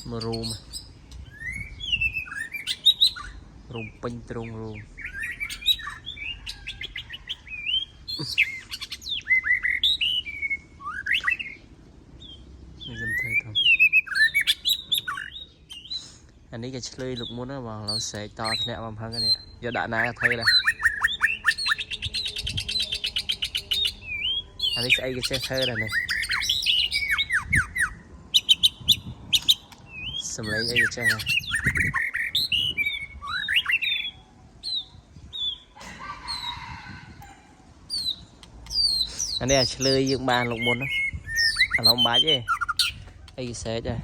mà rùm pin trung rùm mình dâm thấy thôi anh ấy cái chơi lục muốn nó vào nó sẽ to thế nào mà cái này giờ đã nãy thấy là anh ấy sẽ cái chơi thơ này này xâm lấy cái chơi này anh ấy chơi dựng bàn lục muốn đó anh không bá chứ cái sẽ chơi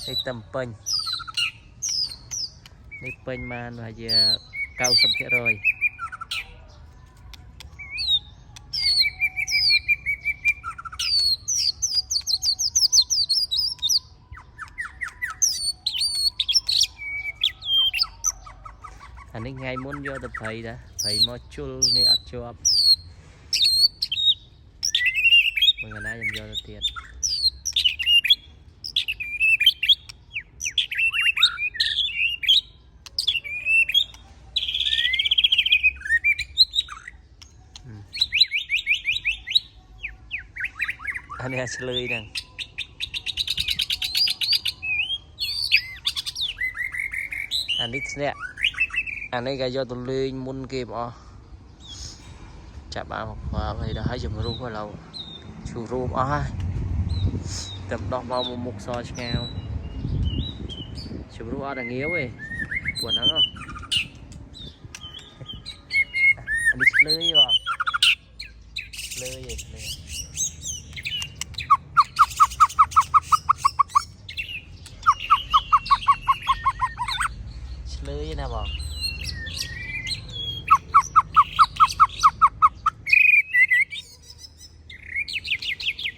cái tầm pin cái pin mà là giờ cao sắp hết rồi anh ấy ngay muốn vô tập thầy đã thầy mà chul này ăn cho mình ngày nay dành vô được tiền anh ấy sẽ lười nè anh ấy nè anh ấy gây cho tôi lười muốn kịp chạm vào và vậy đã hãy dùng rung vào lâu chủ rung tầm đọc vào một mục soi nghèo chủ rung là nghiếu ấy buồn lắm không anh ấy lười vào lười gì lưới nè bọn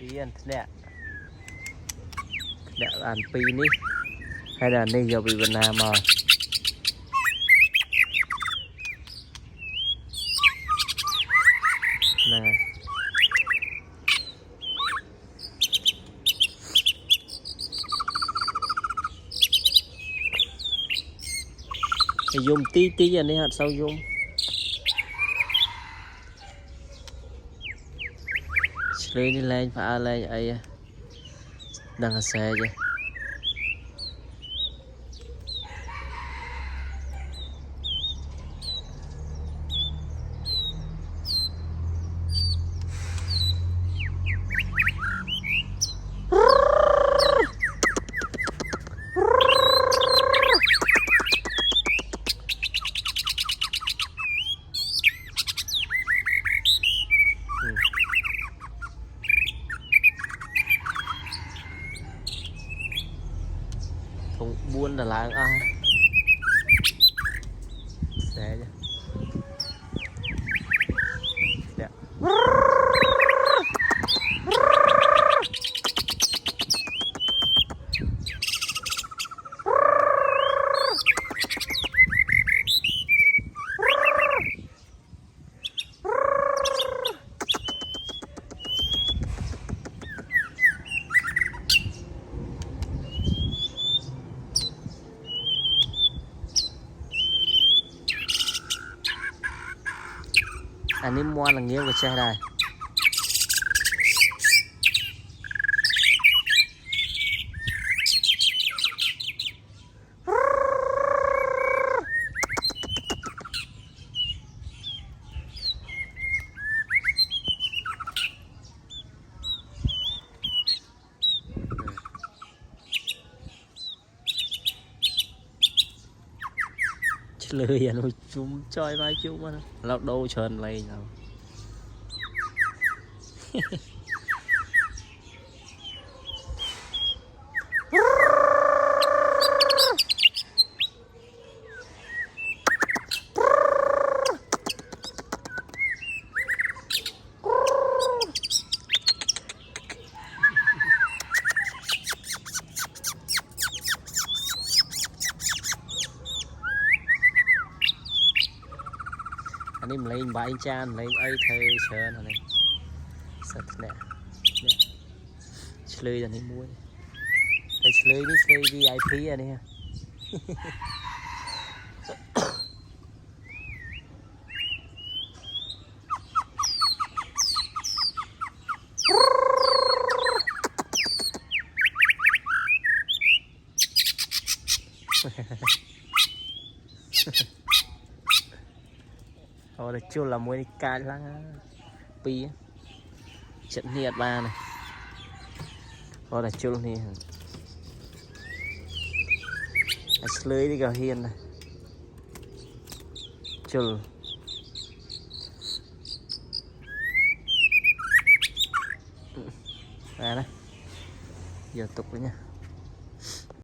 yên nè nè làm pin đi hay là này giờ bị bên nào mà nè dùng tí tí anh ấy hạt sau dùng lên đi lên phải lên ấy đang ở xe chứ không buôn là lại ai xe chứ đẹp. Anh ấy mua là nghiêng của xe này lười nó chúng chơi vai chúng mà lao đô trơn lấy nào anh em lên bãi chan lên ấy thơ chờ này sạch nè nè chơi là nên mua đây chơi đi chơi VIP à nè rồi chưa là mới cài lăng pi trận nhiệt ba này rồi là chưa này lưới đi gà hiên này chưa đây giờ tục đấy nha.